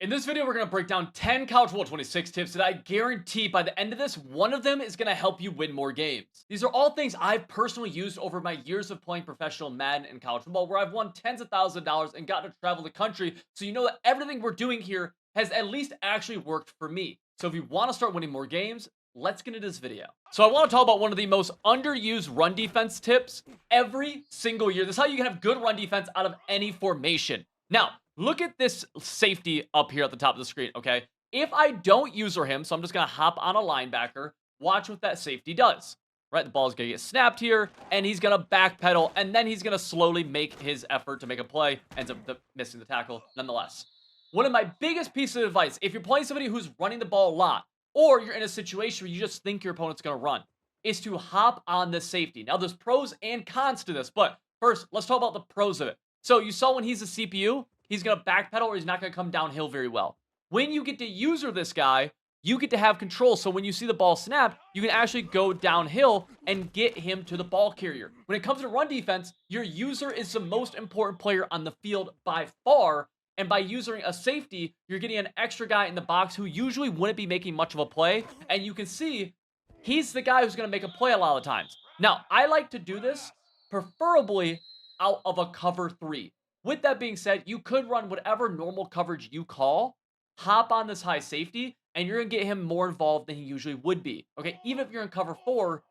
In this video, we're going to break down 10 College Football 26 tips that I guarantee by the end of this, one of them is going to help you win more games. These are all things I've personally used over my years of playing professional Madden and college football, where I've won tens of thousands of dollars and got to travel the country. So you know that everything we're doing here has at least actually worked for me. So if you want to start winning more games, let's get into this video. So I want to talk about one of the most underused run defense tips every single year. This is how you can have good run defense out of any formation. Now, look at this safety up here at the top of the screen, okay? If I don't user him, so I'm just going to hop on a linebacker, watch what that safety does, right? The ball is going to get snapped here, and he's going to backpedal, and then he's going to slowly make his effort to make a play, ends up missing the tackle nonetheless. One of my biggest pieces of advice, if you're playing somebody who's running the ball a lot, or you're in a situation where you just think your opponent's going to run, is to hop on this safety. Now, there's pros and cons to this, but first, let's talk about the pros of it. So you saw when he's a CPU, he's going to backpedal or he's not going to come downhill very well. When you get to user this guy, you get to have control. So when you see the ball snap, you can actually go downhill and get him to the ball carrier. When it comes to run defense, your user is the most important player on the field by far. And by using a safety, you're getting an extra guy in the box who usually wouldn't be making much of a play. And you can see he's the guy who's going to make a play a lot of times. Now, I like to do this preferably out of a cover 3. With that being said, you could run whatever normal coverage you call, hop on this high safety, and you're going to get him more involved than he usually would be. Okay, even if you're in cover 4,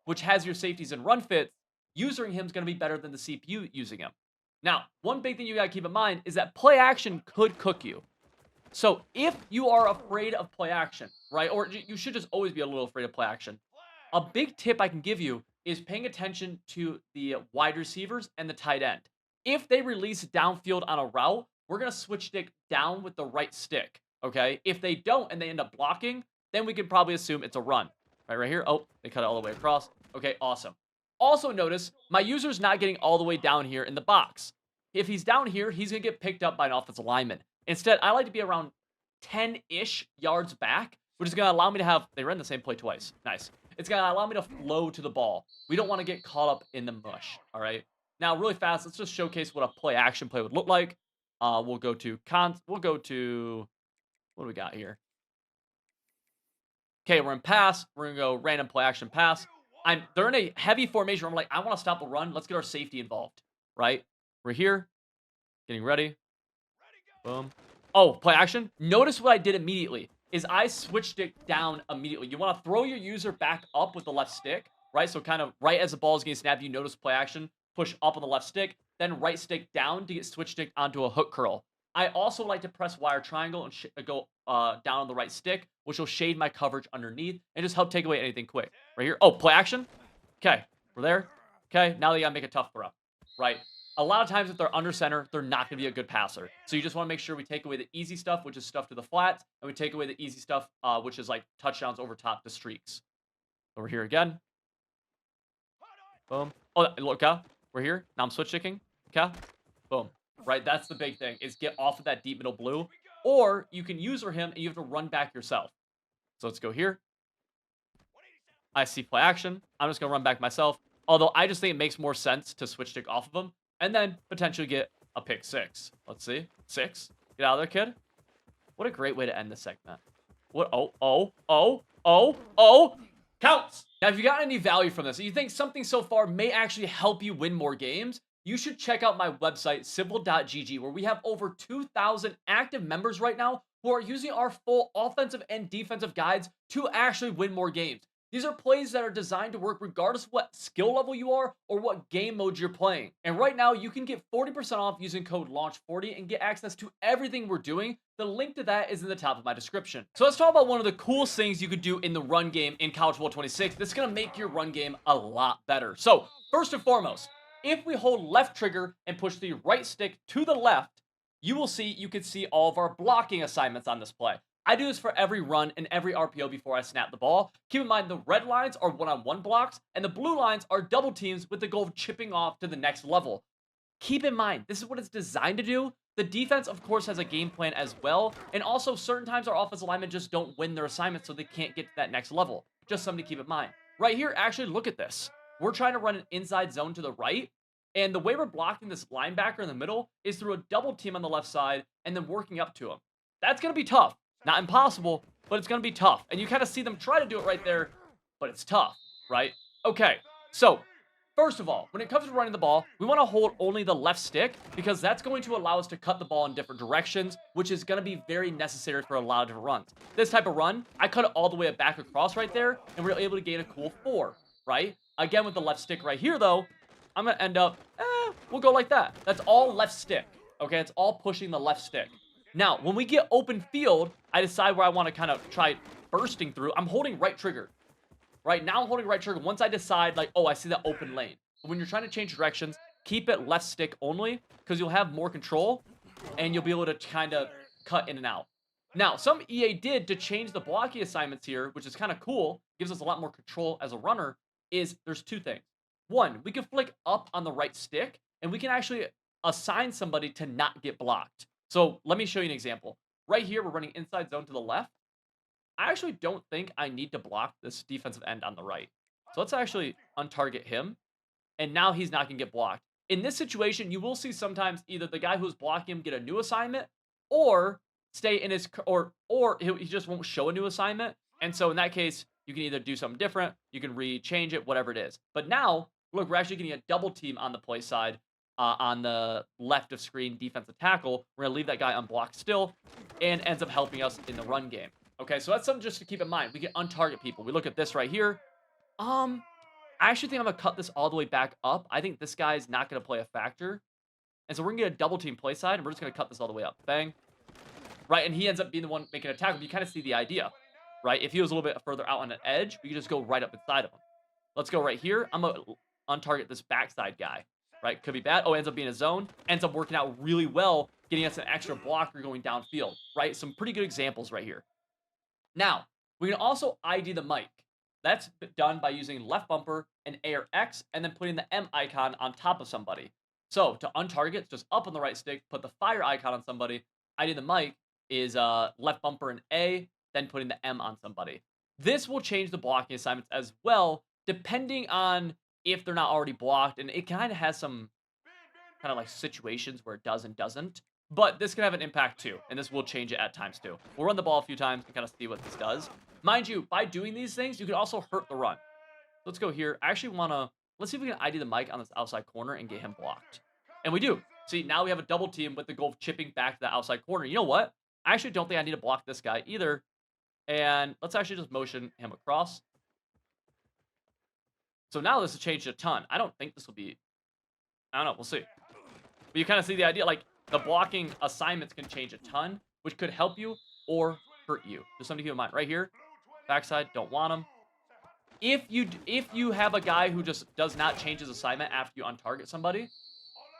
which has your safeties and run fits, using him is going to be better than the CPU using him. Now, one big thing you got to keep in mind is that play action could cook you. So if you are afraid of play action, right, or you should just always be a little afraid of play action, a big tip I can give you is paying attention to the wide receivers and the tight end. If they release downfield on a route, we're going to switch stick down with the right stick, okay? If they don't and they end up blocking, then we can probably assume it's a run. Right here. Oh, they cut it all the way across. Okay, awesome. Also notice, my user's not getting all the way down here in the box. If he's down here, he's going to get picked up by an offensive lineman. Instead, I like to be around 10-ish yards back, which is going to allow me to have... They ran the same play twice. Nice. It's going to allow me to flow to the ball. We don't want to get caught up in the mush, all right? Now, really fast, let's just showcase what a play action play would look like. We'll go to... What do we got here? Okay, we're in pass. We're going to go random play action pass. They're in a heavy formation where I'm like, I want to stop the run. Let's get our safety involved, right? We're here. Getting ready. Boom. Oh, play action. Notice what I did immediately is I switched it down immediately. You want to throw your user back up with the left stick, right? So kind of right as the ball is getting snapped, you notice play action. Push up on the left stick, then right stick down to get switch stick onto a hook curl. I also like to press wire triangle and go down on the right stick, which will shade my coverage underneath and just help take away anything quick. Right here. Oh, play action. Okay, we're there. Okay, now they gotta make a tough throw, right? A lot of times if they're under center, they're not going to be a good passer. So you just want to make sure we take away the easy stuff, which is stuff to the flats, and we take away the easy stuff, which is like touchdowns over top to streaks. Over here again. Boom. Oh, look, we're here. Now I'm switch sticking. Okay. Boom. Right, that's the big thing, is get off of that deep middle blue. Or you can user him and you have to run back yourself. So let's go here. I see play action. I'm just going to run back myself. Although I just think it makes more sense to switch stick off of him. And then potentially get a pick 6. Let's see. 6. Get out of there, kid. What a great way to end this segment. What? Oh. Counts. Now, if you got any value from this, and you think something so far may actually help you win more games, you should check out my website, simple.gg, where we have over 2,000 active members right now who are using our full offensive and defensive guides to actually win more games. These are plays that are designed to work regardless of what skill level you are or what game mode you're playing. And right now, you can get 40% off using code LAUNCH40 and get access to everything we're doing. The link to that is in the top of my description. So let's talk about one of the coolest things you could do in the run game in College Football 26 that's going to make your run game a lot better. So first and foremost, if we hold left trigger and push the right stick to the left, you can see all of our blocking assignments on this play. I do this for every run and every RPO before I snap the ball. Keep in mind, the red lines are one-on-one blocks, and the blue lines are double teams with the goal of chipping off to the next level. Keep in mind, this is what it's designed to do. The defense, of course, has a game plan as well, and also certain times our offensive linemen just don't win their assignments, so they can't get to that next level. Just something to keep in mind. Right here, actually, look at this. We're trying to run an inside zone to the right, and the way we're blocking this linebacker in the middle is through a double team on the left side and then working up to him. That's going to be tough. Not impossible, but it's going to be tough. And you kind of see them try to do it right there, but it's tough, right? Okay, so first of all, when it comes to running the ball, we want to hold only the left stick because that's going to allow us to cut the ball in different directions, which is going to be very necessary for a lot of different runs. This type of run, I cut it all the way back across right there, and we are able to gain a cool 4, right? Again, with the left stick right here, though, I'm going to end up, we'll go like that. That's all left stick, okay? It's all pushing the left stick. Now, when we get open field, I decide where I want to kind of try bursting through. I'm holding right trigger. Right now, I'm holding right trigger. Once I decide, like, oh, I see that open lane. But when you're trying to change directions, keep it left stick only because you'll have more control and you'll be able to kind of cut in and out. Now, some EA did to change the blocking assignments here, which is kind of cool, gives us a lot more control as a runner, is there's 2 things. One, we can flick up on the right stick and we can actually assign somebody to not get blocked. So let me show you an example. Right here, we're running inside zone to the left. I actually don't think I need to block this defensive end on the right. So let's actually untarget him. And now he's not going to get blocked. In this situation, you will see sometimes either the guy who's blocking him get a new assignment or stay in his, or he just won't show a new assignment. And so in that case, you can either do something different, you can rechange it, whatever it is. But now, look, we're actually getting a double team on the play side. On the left of screen defensive tackle. We're going to leave that guy unblocked still and ends up helping us in the run game. Okay, so that's something just to keep in mind. We can untarget people. We look at this right here. I actually think I'm going to cut this all the way back up. I think this guy's not going to play a factor. And so we're going to get a double team play side, and we're just going to cut this all the way up. Bang. Right, and he ends up being the one making a tackle. You kind of see the idea, right? If he was a little bit further out on an edge, we could just go right up inside of him. Let's go right here. I'm going to untarget this backside guy. Right, could be bad. Oh, ends up being a zone. Ends up working out really well, getting us an extra blocker going downfield. Right, some pretty good examples right here. Now, we can also ID the mic. That's done by using left bumper and A or X, and then putting the M icon on top of somebody. So, to untarget, just up on the right stick, put the fire icon on somebody. ID the mic is left bumper and A, then putting the M on somebody. This will change the blocking assignments as well, depending on if they're not already blocked, and it kind of has some kind of like situations where it does and doesn't, but this can have an impact too, and this will change it at times too. We'll run the ball a few times and kind of see what this does. Mind you, by doing these things, you can also hurt the run. Let's go here. I actually want to, let's see if we can ID the mic on this outside corner and get him blocked. And we do. See, now we have a double team with the goal of chipping back to the outside corner. You know what? I actually don't think I need to block this guy either. And let's actually just motion him across. So now this has changed a ton. I don't think this will be, I don't know, we'll see. But you kind of see the idea, like, the blocking assignments can change a ton, which could help you or hurt you. Just something to keep in mind. Right here, backside, don't want him. If you have a guy who just does not change his assignment after you untarget somebody,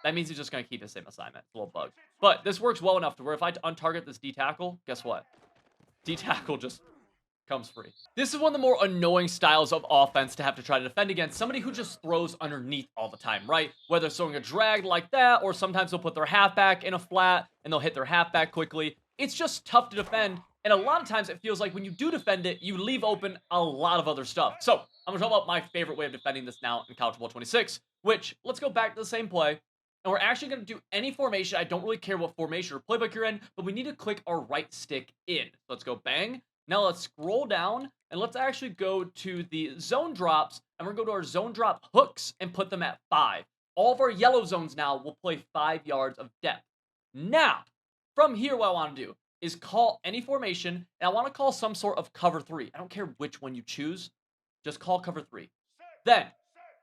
that means he's just going to keep his same assignment. It's a little bug. But this works well enough to where if I untarget this D-tackle, guess what? D-tackle just comes free. This is one of the more annoying styles of offense to have to try to defend against. Somebody who just throws underneath all the time, right? Whether throwing a drag like that, or sometimes they'll put their halfback in a flat and they'll hit their halfback quickly. It's just tough to defend. And a lot of times it feels like when you do defend it, you leave open a lot of other stuff. So I'm going to talk about my favorite way of defending this now in College Football 26, which let's go back to the same play. And we're actually going to do any formation. I don't really care what formation or playbook you're in, but we need to click our right stick in. So let's go bang. Now let's scroll down and let's actually go to the zone drops, and we're going to go to our zone drop hooks and put them at 5. All of our yellow zones now will play 5 yards of depth. Now, from here, what I want to do is call any formation, and I want to call some sort of cover 3. I don't care which one you choose, just call cover 3. Then,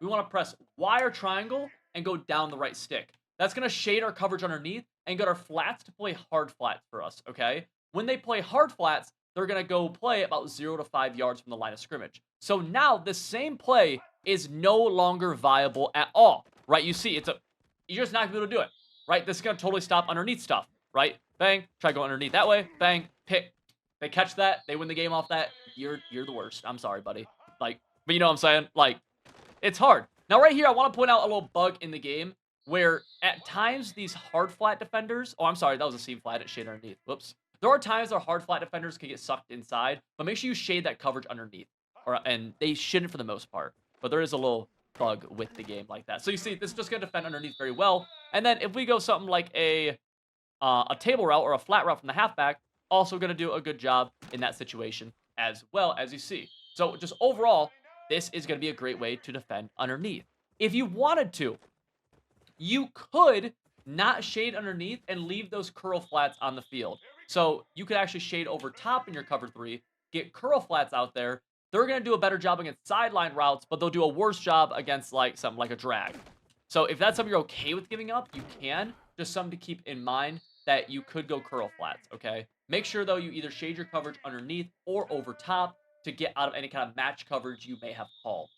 we want to press Y or triangle and go down the right stick. That's going to shade our coverage underneath and get our flats to play hard flats for us, okay? When they play hard flats, they're going to go play about 0 to 5 yards from the line of scrimmage. So now the same play is no longer viable at all, right? You see, you're just not going to be able to do it, right? This is going to totally stop underneath stuff, right? Bang, try going underneath that way, bang, pick. They catch that, they win the game off that. You're the worst. I'm sorry, buddy. Like, but you know what I'm saying? Like, it's hard. Now right here, I want to point out a little bug in the game where at times these hard flat defenders, oh, I'm sorry, that was a seam flat, it shaded underneath. Whoops. There are times our hard flat defenders can get sucked inside, but make sure you shade that coverage underneath. And they shouldn't for the most part. But there is a little bug with the game like that. So you see, this is just going to defend underneath very well. And then if we go something like a table route or a flat route from the halfback, Also going to do a good job in that situation as well, as you see. So just overall, this is going to be a great way to defend underneath. If you wanted to, you could not shade underneath and leave those curl flats on the field. So you could actually shade over top in your cover three, get curl flats out there. They're going to do a better job against sideline routes, but they'll do a worse job against like something like a drag. So if that's something you're okay with giving up, you can. Just something to keep in mind that you could go curl flats, okay? Make sure though you either shade your coverage underneath or over top to get out of any kind of match coverage you may have called.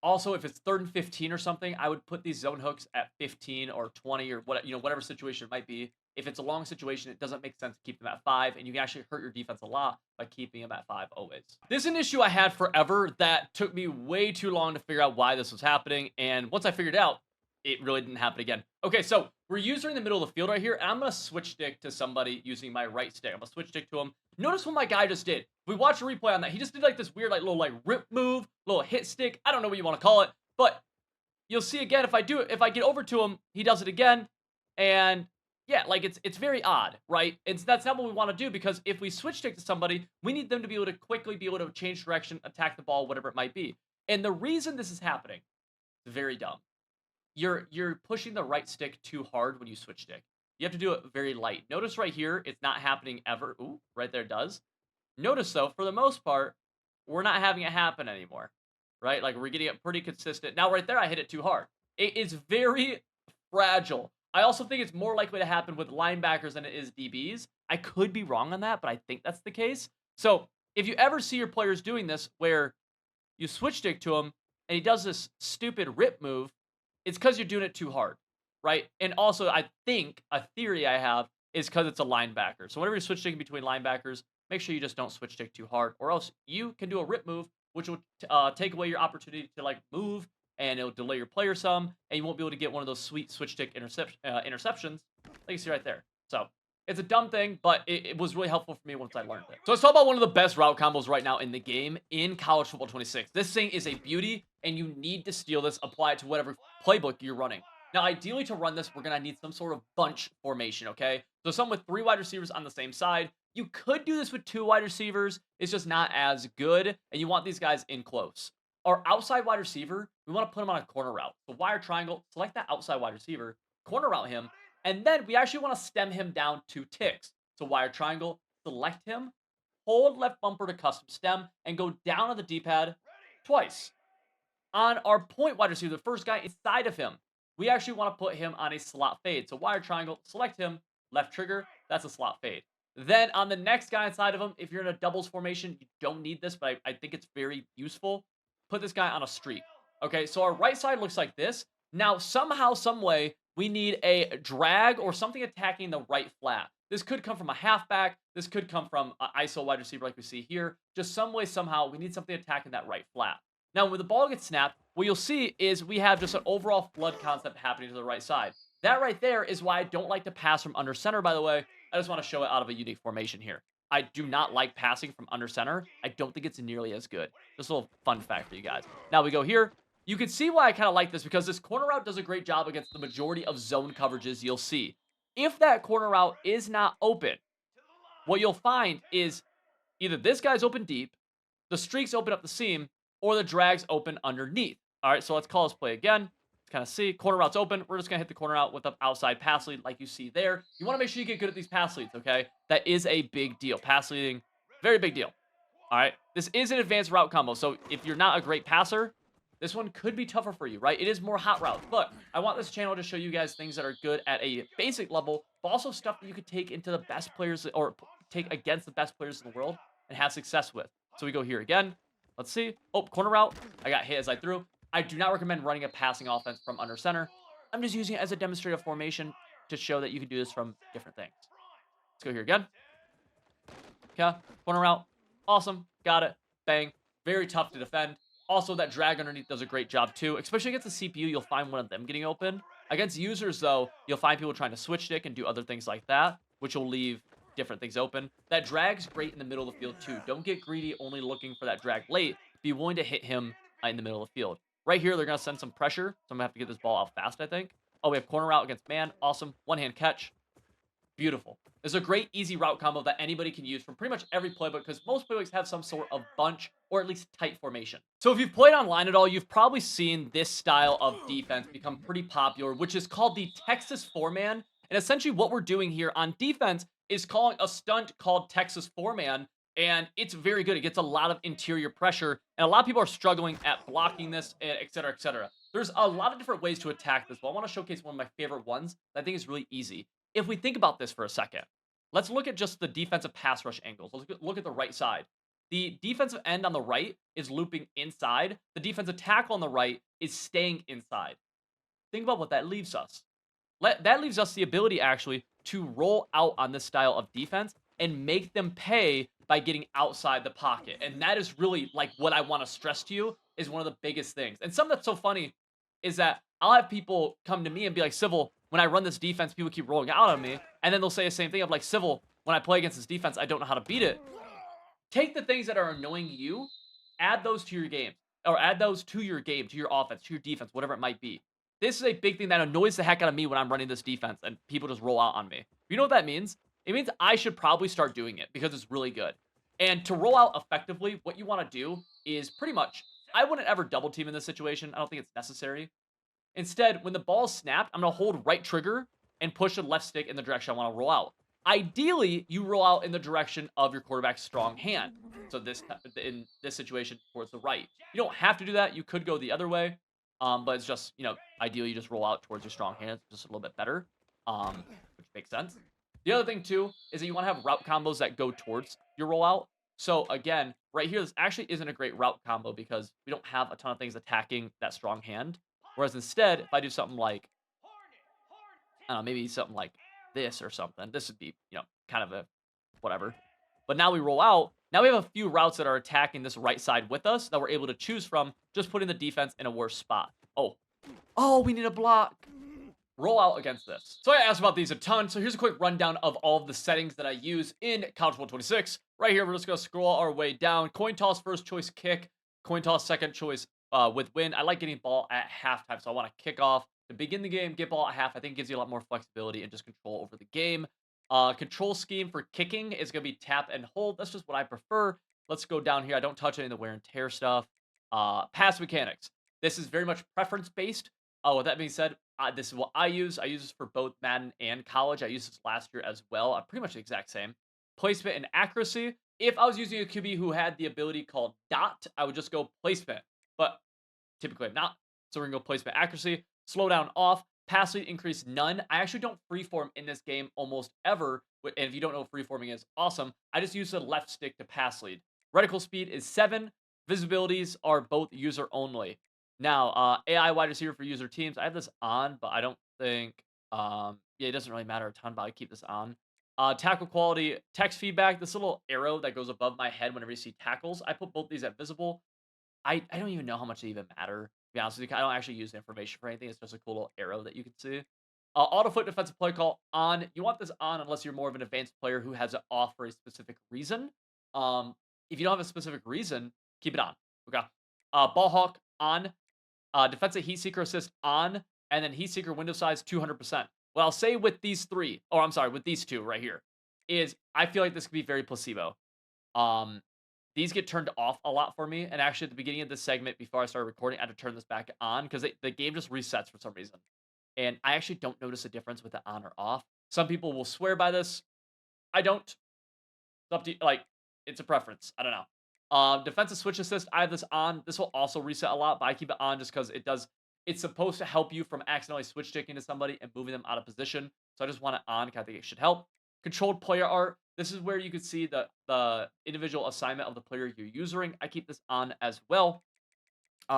Also, if it's 3rd and 15 or something, I would put these zone hooks at 15 or 20 or whatever situation it might be. If it's a long situation, it doesn't make sense to keep them at 5, and you can actually hurt your defense a lot by keeping them at 5 always. This is an issue I had forever that took me way too long to figure out why this was happening, and once I figured it out, it really didn't happen again. Okay, so we're user in the middle of the field right here, and I'm going to switch stick to somebody using my right stick. I'm going to switch stick to him. Notice what my guy just did. We watched a replay on that. He just did like this weird little rip move, little hit stick. I don't know what you want to call it, but you'll see again if I do it, if I get over to him, he does it again. And yeah, like it's very odd, right? That's not what we want to do, because if we switch stick to somebody, we need them to be able to quickly be able to change direction, attack the ball, whatever it might be. And the reason this is happening is very dumb. You're pushing the right stick too hard when you switch stick. You have to do it very light. Notice right here, it's not happening ever. Ooh, right there it does. Notice though, for the most part, we're not having it happen anymore, right? Like we're getting it pretty consistent. Now right there, I hit it too hard. It is very fragile. I also think it's more likely to happen with linebackers than it is DBs. I could be wrong on that, but I think that's the case. So if you ever see your players doing this where you switch stick to him and he does this stupid rip move, it's because you're doing it too hard, right? And also, I think a theory I have is because it's a linebacker. So whenever you're switching between linebackers, make sure you just don't switch stick too hard, or else you can do a rip move, which will take away your opportunity to like move, and it'll delay your player some, and you won't be able to get one of those sweet switch stick interceptions, like you see right there. So it's a dumb thing, but it was really helpful for me once I learned it. So let's talk about one of the best route combos right now in the game in College Football 26. This thing is a beauty, and you need to steal this, apply it to whatever playbook you're running. Now, ideally to run this, we're going to need some sort of bunch formation, okay? So some with 3 wide receivers on the same side. You could do this with 2 wide receivers. It's just not as good, and you want these guys in close. Our outside wide receiver, we want to put him on a corner route. So wire triangle, select that outside wide receiver, corner route him, and then we actually want to stem him down 2 ticks. So wire triangle, select him, hold left bumper to custom stem, and go down on the D-pad twice. On our point wide receiver, the first guy inside of him, we actually want to put him on a slot fade. So wire triangle, select him, left trigger, that's a slot fade. Then on the next guy inside of him, if you're in a doubles formation, you don't need this, but I think it's very useful. Put this guy on a streak. Okay, so our right side looks like this. Now, somehow, some way, we need a drag or something attacking the right flat. This could come from a halfback. This could come from an ISO wide receiver like we see here. Just some way, somehow, we need something attacking that right flat. Now, when the ball gets snapped, what you'll see is we have just an overall flood concept happening to the right side. That right there is why I don't like to pass from under center, by the way. I just want to show it out of a unique formation here. I do not like passing from under center. I don't think it's nearly as good. Just a little fun fact for you guys. Now we go here. You can see why I kind of like this, because this corner route does a great job against the majority of zone coverages you'll see. If that corner route is not open, what you'll find is either this guy's open deep, the streaks open up the seam, or the drags open underneath. All right, so let's call this play again. Let's kind of see. Corner route's open. We're just going to hit the corner out with the outside pass lead like you see there. You want to make sure you get good at these pass leads, okay? That is a big deal. Pass leading, very big deal. All right, this is an advanced route combo, so if you're not a great passer, this one could be tougher for you, right? It is more hot route, but I want this channel to show you guys things that are good at a basic level, but also stuff that you could take into the best players, or take against the best players in the world and have success with. So we go here again. Let's see. Oh, corner route. I got hit as I threw. I do not recommend running a passing offense from under center. I'm just using it as a demonstrative formation to show that you can do this from different things. Let's go here again. Okay, corner route. Awesome. Got it. Bang. Very tough to defend. Also, that drag underneath does a great job too. Especially against the CPU, you'll find one of them getting open. Against users, though, you'll find people trying to switch stick and do other things like that, which will leave different things open. That drag's great in the middle of the field too. Don't get greedy only looking for that drag late. Be willing to hit him in the middle of the field. Right here, they're going to send some pressure, so I'm going to have to get this ball out fast, I think. Oh, we have corner route against man. Awesome. One-hand catch. Beautiful. It's a great, easy route combo that anybody can use from pretty much every playbook because most playbooks have some sort of bunch or at least tight formation. So if you've played online at all, you've probably seen this style of defense become pretty popular, which is called the Texas four-man. And essentially what we're doing here on defense is calling a stunt called Texas four-man, and it's very good. It gets a lot of interior pressure, and a lot of people are struggling at blocking this, and et cetera, et cetera. There's a lot of different ways to attack this, but I want to showcase one of my favorite ones that I think is really easy. If we think about this for a second, let's look at just the defensive pass rush angles. Let's look at the right side. The defensive end on the right is looping inside. The defensive tackle on the right is staying inside. Think about what that leaves us. That leaves us the ability actually to roll out on this style of defense and make them pay by getting outside the pocket. And that is really like what I want to stress to you is one of the biggest things. And something that's so funny is that I'll have people come to me and be like, Civil, when I run this defense, people keep rolling out on me. And then they'll say the same thing of like, Civil, when I play against this defense, I don't know how to beat it. Take the things that are annoying you, add those to your game, or add those to your game, to your offense, to your defense, whatever it might be. This is a big thing that annoys the heck out of me when I'm running this defense and people just roll out on me. You know what that means? It means I should probably start doing it because it's really good. And to roll out effectively, what you want to do is pretty much, I wouldn't ever double team in this situation. I don't think it's necessary. Instead, when the ball's snapped, I'm going to hold right trigger and push the left stick in the direction I want to roll out. Ideally, you roll out in the direction of your quarterback's strong hand. So in this situation, towards the right. You don't have to do that. You could go the other way, but it's just ideally you just roll out towards your strong hand. It's just a little bit better, which makes sense. The other thing too is that you want to have route combos that go towards your rollout. So again, right here, this actually isn't a great route combo because we don't have a ton of things attacking that strong hand. Whereas instead, if I do something like, I don't know, maybe something like this or something, this would be, kind of a whatever. But now we roll out. Now we have a few routes that are attacking this right side with us that we're able to choose from, just putting the defense in a worse spot. Oh, we need a block. Roll out against this. So I asked about these a ton. So here's a quick rundown of all of the settings that I use in College Football 26. Right here, we're just going to scroll our way down. Coin toss, first choice kick. Coin toss, second choice with win. I like getting ball at halftime, so I want to kick off to begin the game, get ball at half. I think it gives you a lot more flexibility and just control over the game. Control scheme for kicking is going to be tap and hold. That's just what I prefer. Let's go down here. I don't touch any of the wear and tear stuff. Pass mechanics. This is very much preference based. With that being said, this is what I use. I use this for both Madden and college. I used this last year as well. I'm pretty much the exact same. Placement and accuracy. If I was using a QB who had the ability called dot, I would just go placement. But typically I'm not. So we're going to go placement accuracy. Slow down off. Pass lead increase none. I actually don't freeform in this game almost ever. And if you don't know what freeforming is, awesome. I just use the left stick to pass lead. Reticle speed is 7. Visibilities are both user only. Now, AI wide receiver for user teams. I have this on, but I don't think, yeah, it doesn't really matter a ton, but I keep this on. Tackle quality, text feedback, this little arrow that goes above my head whenever you see tackles. I put both these at visible. I don't even know how much they even matter, to be honest with you. I don't actually use the information for anything. It's just a cool little arrow that you can see. Autofoot defensive play call on. You want this on unless you're more of an advanced player who has it off for a specific reason. If you don't have a specific reason, keep it on. Okay. Ball hawk on. Defensive heat seeker assist on, and then heat seeker window size 200%. What I'll say with these three, or I'm sorry, with these two right here, is I feel like this could be very placebo. These get turned off a lot for me, and actually at the beginning of this segment, before I started recording, I had to turn this back on because the game just resets for some reason. And I actually don't notice a difference with it on or off. Some people will swear by this. I don't. It's up to you. Like, it's a preference. I don't know. Defensive switch assist, I have this on. This will also reset a lot, but I keep it on just because it's supposed to help you from accidentally switch sticking to somebody and moving them out of position. So I just want it on because I think it should help. Controlled player art. This is where you can see the individual assignment of the player you're using. I keep this on as well.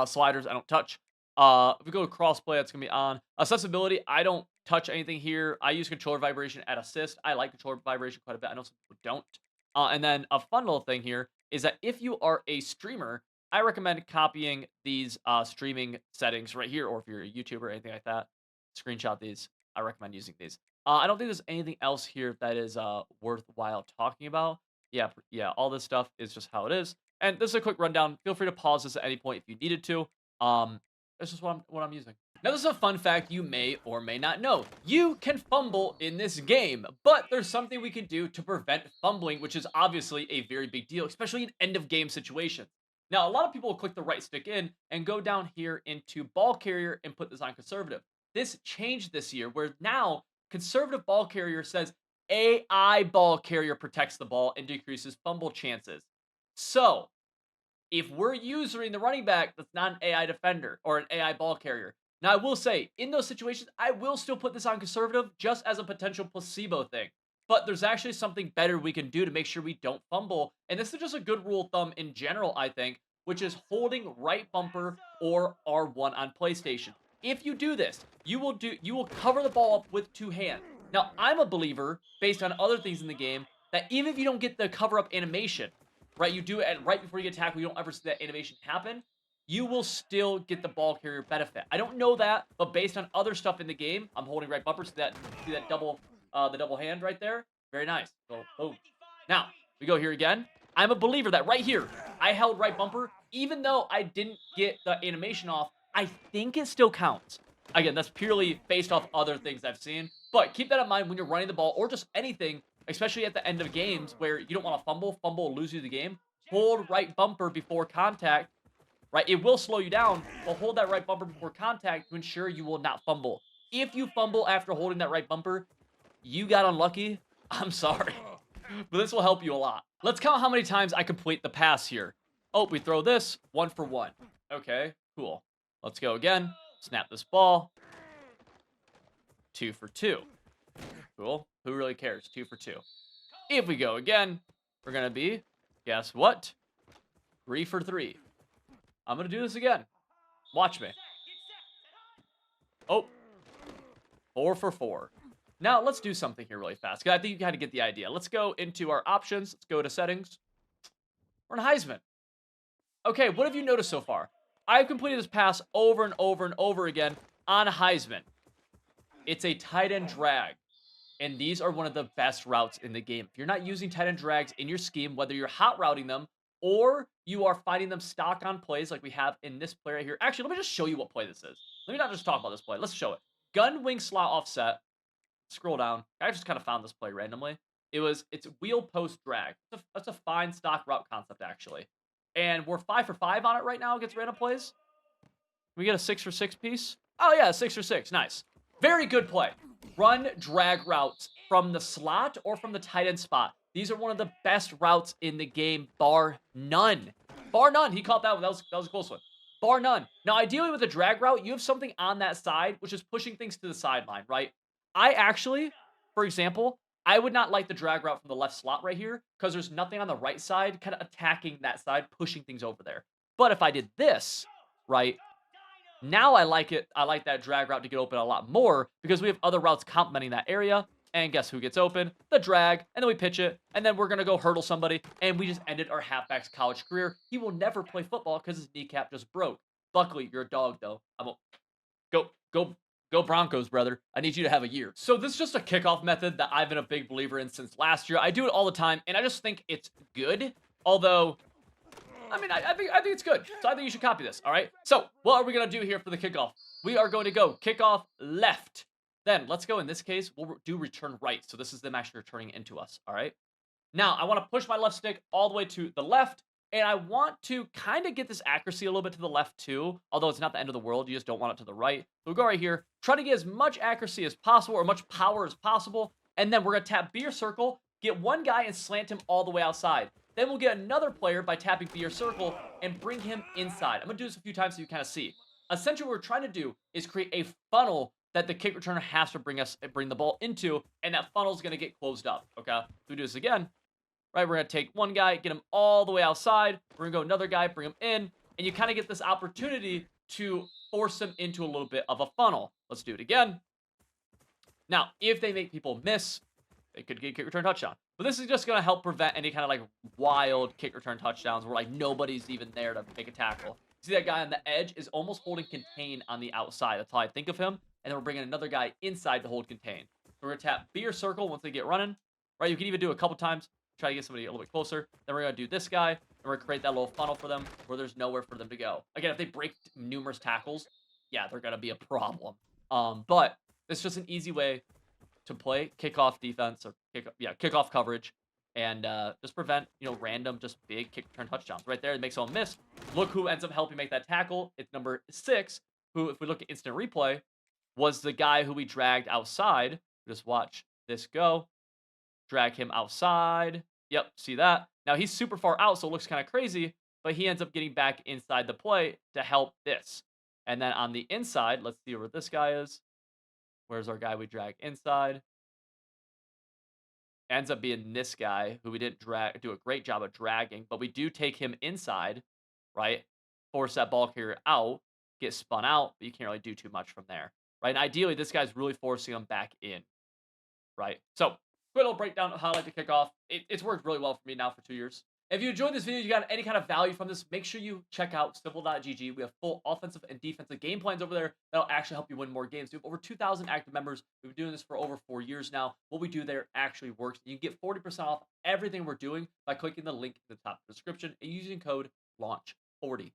Sliders, I don't touch. If we go to crossplay, that's going to be on. Accessibility, I don't touch anything here. I use controller vibration at assist. I like controller vibration quite a bit. I know some people don't. And then a fun little thing here is that if you are a streamer, I recommend copying these streaming settings right here, or if you're a YouTuber or anything like that, screenshot these. I recommend using these. I don't think there's anything else here that is worthwhile talking about. Yeah, all this stuff is just how it is. And this is a quick rundown. Feel free to pause this at any point if you needed to. This is what I'm using. Now, this is a fun fact you may or may not know. You can fumble in this game, but there's something we can do to prevent fumbling, which is obviously a very big deal, especially in end of game situations. Now, a lot of people will click the right stick in and go down here into ball carrier and put this on conservative. This changed this year where now conservative ball carrier says AI ball carrier protects the ball and decreases fumble chances. So, if we're using the running back that's not an AI defender or an AI ball carrier. Now, I will say, in those situations, I will still put this on conservative just as a potential placebo thing. But there's actually something better we can do to make sure we don't fumble. And this is just a good rule of thumb in general, I think, which is holding right bumper or R1 on PlayStation. If you do this, you will cover the ball up with two hands. Now, I'm a believer, based on other things in the game, that even if you don't get the cover up animation, right? You do it right before you get tackled. You don't ever see that animation happen. You will still get the ball carrier benefit. I don't know that, but based on other stuff in the game, I'm holding right bumper. See that double, the double hand right there. Very nice. So boom. Now we go here again. I'm a believer that right here, I held right bumper, even though I didn't get the animation off. I think it still counts. Again, that's purely based off other things I've seen. But keep that in mind when you're running the ball or just anything, especially at the end of games where you don't want to fumble will lose you the game. Hold right bumper before contact, right? It will slow you down, but hold that right bumper before contact to ensure you will not fumble. If you fumble after holding that right bumper, you got unlucky. I'm sorry, but this will help you a lot. Let's count how many times I complete the pass here. Oh, we throw this 1 for 1. Okay, cool. Let's go again. Snap this ball. 2 for 2. Cool. Who really cares? 2 for 2. If we go again, we're going to be, guess what? 3 for 3. I'm going to do this again. Watch me. Oh, 4 for 4. Now, let's do something here really fast, because I think you kind of get the idea. Let's go into our options. Let's go to settings. We're in Heisman. Okay, what have you noticed so far? I've completed this pass over and over and over again on Heisman. It's a tight end drag. And these are one of the best routes in the game. If you're not using tight end drags in your scheme, whether you're hot routing them or you are finding them stock on plays like we have in this play right here. Actually, let me just show you what play this is. Let me not just talk about this play. Let's show it. Gun wing slot offset. Scroll down. I just kind of found this play randomly. It's wheel post drag. That's a fine stock route concept, actually. And we're 5 for 5 on it right now against random plays. We get a 6 for 6 piece. Oh, yeah, 6 for 6. Nice. Very good play. Run drag routes from the slot or from the tight end spot. These are one of the best routes in the game, bar none. Bar none. He caught that one. That was a close one. Bar none. Now, ideally with a drag route, you have something on that side, which is pushing things to the sideline, right? I actually, for example, I would not like the drag route from the left slot right here because there's nothing on the right side kind of attacking that side, pushing things over there. But if I did this, right, now I like it. I like that drag route to get open a lot more because we have other routes complementing that area. And guess who gets open? The drag. And then we pitch it. And then we're going to go hurdle somebody. And we just ended our halfback's college career. He will never play football because his kneecap just broke. Luckily, you're a dog, though. Go Broncos, brother. I need you to have a year. So this is just a kickoff method that I've been a big believer in since last year. I do it all the time. And I just think it's good. Although, I mean, I think it's good. So I think you should copy this, all right? So what are we going to do here for the kickoff? We are going to go kickoff left. Then let's go, in this case, we'll do return right. So this is them actually returning into us, all right? Now, I want to push my left stick all the way to the left, and I want to kind of get this accuracy a little bit to the left too, although it's not the end of the world. You just don't want it to the right. So we'll go right here, try to get as much accuracy as possible or much power as possible, and then we're going to tap B or circle, get one guy and slant him all the way outside. Then we'll get another player by tapping B or circle and bring him inside. I'm going to do this a few times so you kind of see. Essentially, what we're trying to do is create a funnel that the kick returner has to bring the ball into, and that funnel is going to get closed up, okay? So we do this again, right? We're going to take one guy, get him all the way outside. We're going to go another guy, bring him in, and you kind of get this opportunity to force them into a little bit of a funnel. Let's do it again. Now, if they make people miss, they could get a kick return touchdown. But this is just going to help prevent any kind of like wild kick return touchdowns where like nobody's even there to make a tackle. See that guy on the edge is almost holding contain on the outside. That's how I think of him. And then we're bringing another guy inside to hold contain. So we're going to tap B or circle once they get running. Right, you can even do it a couple times. Try to get somebody a little bit closer. Then we're going to do this guy. And we're going to create that little funnel for them where there's nowhere for them to go. Again, if they break numerous tackles, yeah, they're gonna be a problem. But it's just an easy way to play kickoff defense or kickoff coverage and just prevent, random just big kick return touchdowns. Right there, it makes someone miss. Look who ends up helping make that tackle. It's number 6, who, if we look at instant replay, was the guy who we dragged outside. Just watch this go. Drag him outside. Yep, see that? Now he's super far out, so it looks kind of crazy, but he ends up getting back inside the play to help this. And then on the inside, let's see where this guy is. Where's our guy we drag inside? Ends up being this guy who we didn't do a great job of dragging, but we do take him inside, right? Force that ball carrier out, get spun out, but you can't really do too much from there, right? And ideally, this guy's really forcing him back in, right? So, quick little breakdown of how I like to kick off. It's worked really well for me now for 2 years. If you enjoyed this video, you got any kind of value from this, make sure you check out simple.gg. We have full offensive and defensive game plans over there that'll actually help you win more games. We have over 2,000 active members. We've been doing this for over 4 years now. What we do there actually works. You can get 40% off everything we're doing by clicking the link in the top description and using code LAUNCH40.